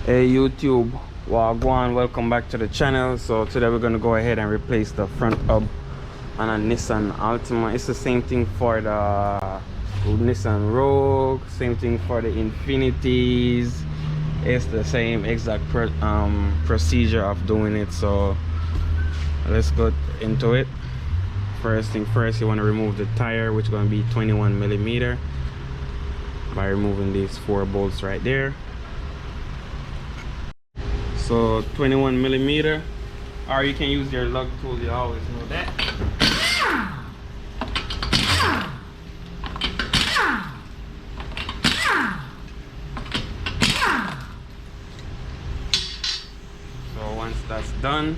Hey YouTube, wagwan, welcome back to the channel. So today we're gonna go ahead and replace the front hub on a Nissan Altima. It's the same thing for the Nissan Rogue, same thing for the Infinities. It's the same exact procedure of doing it. So let's go into it. First thing first, you want to remove the tire, which is going to be 21 millimeter, by removing these 4 bolts right there. So 21 millimeter, or you can use your lug tool, you always know that. So once that's done,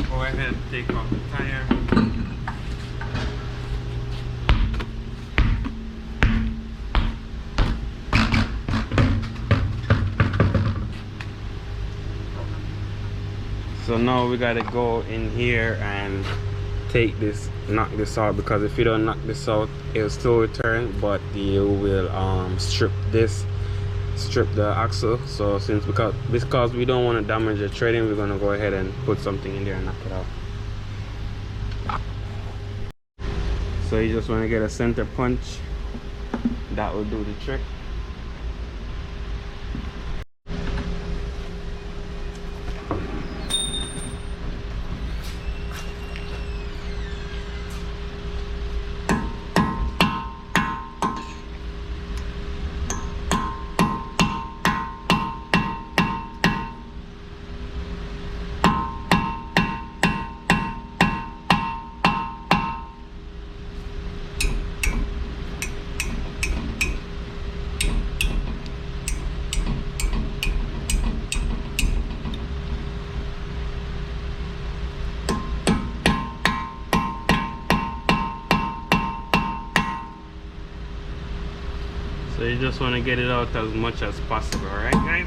go ahead and take off the tire. So now we gotta go in here and take this, knock this out, because if you don't knock this out, it'll still return, but you will strip the axle. So because we don't want to damage the threading, we're gonna go ahead and put something in there and knock it out. So you just want to get a center punch, that will do the trick. So you just want to get it out as much as possible, right guys?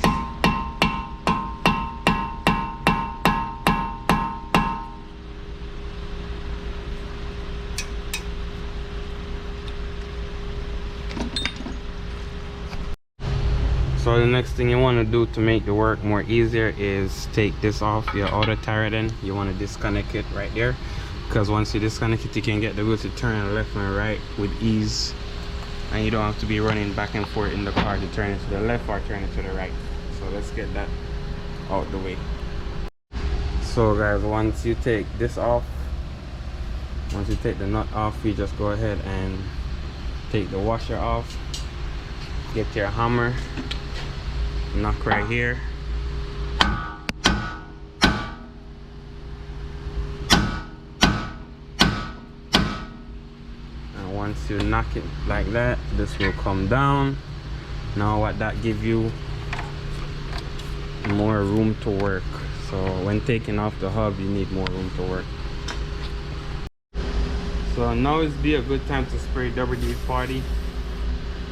So the next thing you want to do to make the work more easier is take this off your outer tire. Then you want to disconnect it right there, because once you disconnect it, you can get the wheel to turn left and right with ease, and you don't have to be running back and forth in the car to turn it to the left or turn it to the right. So let's get that out the way. So guys, once you take this off, once you take the nut off, you just go ahead and take the washer off, get your hammer, knock right here, and once you knock it like that, this will come down. Now what that gives you, more room to work. So when taking off the hub, you need more room to work. So now is be a good time to spray WD-40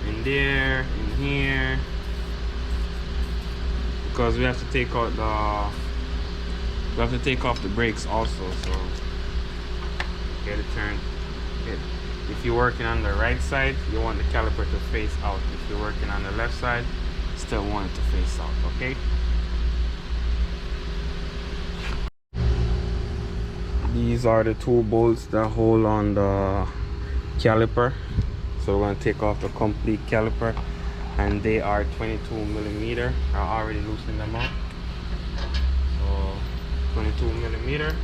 in there, in here, because we have to take out off the brakes also. So get it turned. If you're working on the right side, you want the caliper to face out. If you're working on the left side, still want it to face out, okay? These are the 2 bolts that hold on the caliper. So we're going to take off the complete caliper, and they are 22 millimeter. I already loosened them up. So 22 millimeter.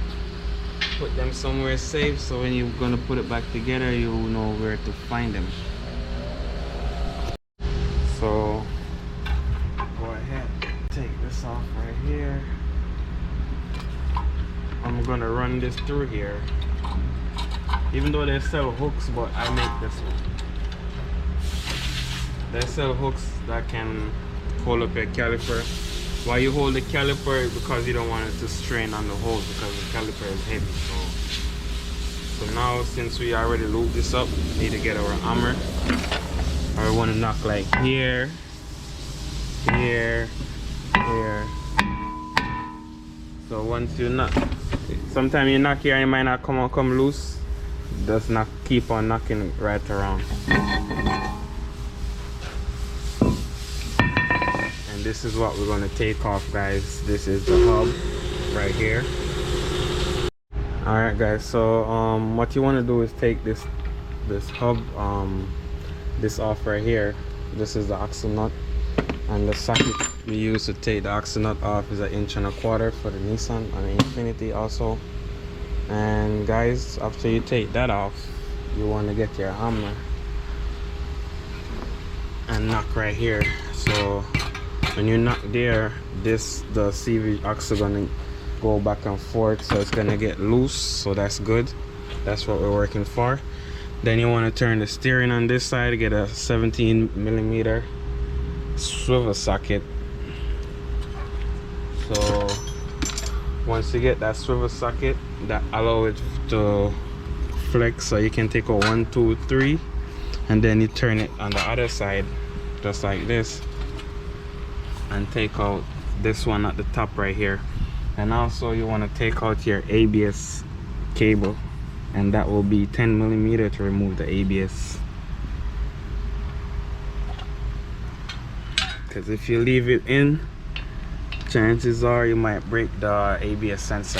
Put them somewhere safe, so when you're going to put it back together, you know where to find them. So go ahead, take this off right here. I'm gonna run this through here, even though they sell hooks, but I make this one. They sell hooks that can hold up your caliper. Why you hold the caliper? Because you don't want it to strain on the holes, because the caliper is heavy. So now, since we already lubed this up, we need to get our hammer. I want to knock like here, here, here. So once you knock, sometimes you knock here and it might not come loose. Just not keep on knocking right around. And this is what we're going to take off, guys. This is the hub right here. All right, guys, so what you want to do is take this hub, this off right here. This is the axle nut, and the socket we use to take the axle nut off is 1.25 inches for the Nissan and the Infiniti also. And guys, after you take that off, you want to get your hammer and knock right here. So when you knock there, the CV axle gonna go back and forth, so it's gonna get loose, so that's good. That's what we're working for. Then you want to turn the steering on this side, get a 17mm swivel socket. So once you get that swivel socket, that allow it to flex, so you can take a 1, 2, 3, and then you turn it on the other side just like this and take out this one at the top right here. And also you want to take out your ABS cable, and that will be 10mm to remove the ABS, because if you leave it in, chances are you might break the ABS sensor.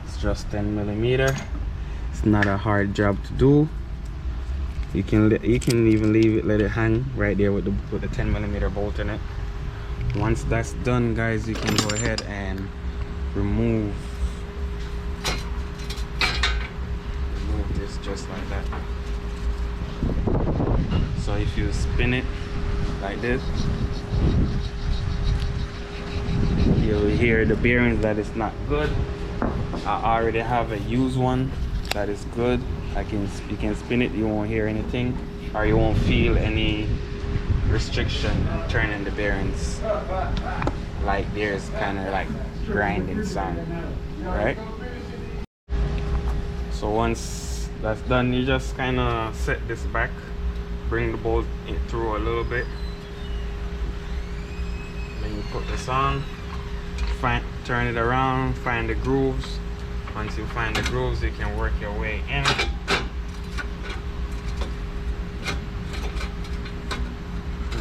It's just 10mm. It's not a hard job to do. You can even leave it, let it hang right there with the 10mm bolt in it. Once that's done, guys, you can go ahead and remove this just like that. So if you spin it like this, you'll hear the bearings that it's not good. I already have a used one that is good. You can spin it, you won't hear anything, or you won't feel any restriction in turning the bearings. Like there's kind of like grinding sound, right? So once that's done, you just kind of set this back, bring the bolt through a little bit, then you put this on, turn it around, find the grooves. Once you find the grooves, you can work your way in.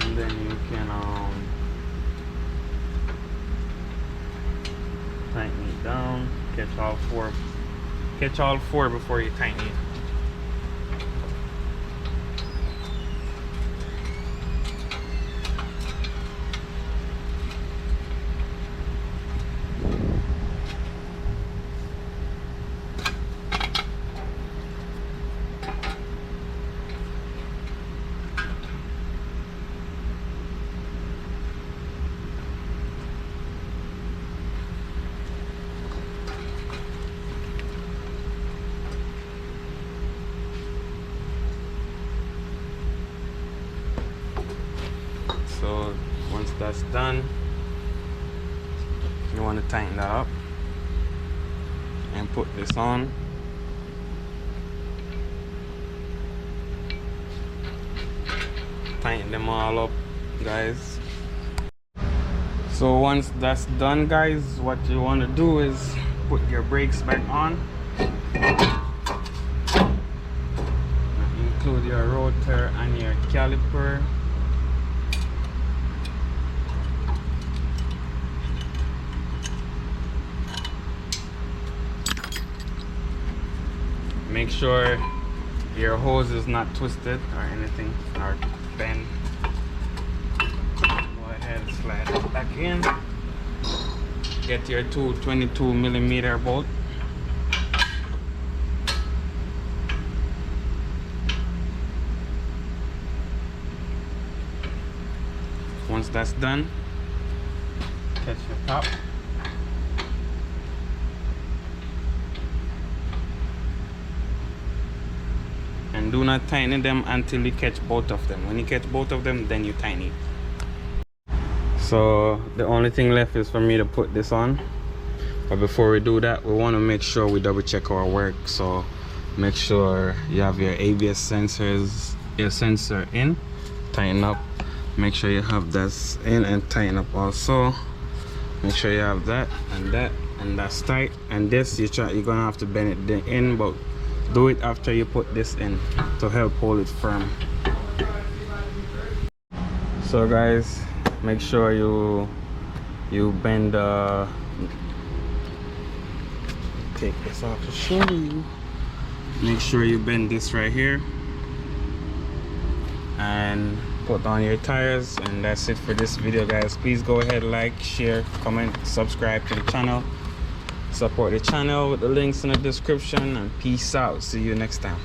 And then you can tighten it down, catch all four before you tighten it. So once that's done, you want to tighten that up and put this on. Tighten them all up, guys. So once that's done, guys, what you want to do is put your brakes back on. Include your rotor and your caliper. Make sure your hose is not twisted or anything or bent. Go ahead and slide it back in. Get your 22mm bolt. Once that's done, catch the top. And do not tighten them until you catch both of them. When you catch both of them, then you tighten it. So the only thing left is for me to put this on. But before we do that, we want to make sure we double check our work. So make sure you have your ABS sensors, your sensor in, tighten up. Make sure you have this in and tighten up also. Make sure you have that, and that's tight. And this you're gonna have to bend it in, but do it after you put this in to help hold it firm. So guys, make sure you bend take this off to show you. Make sure you bend this right here and put on your tires. And that's it for this video, guys. Please go ahead, like, share, comment, subscribe to the channel, support the channel with the links in the description, and peace out. See you next time.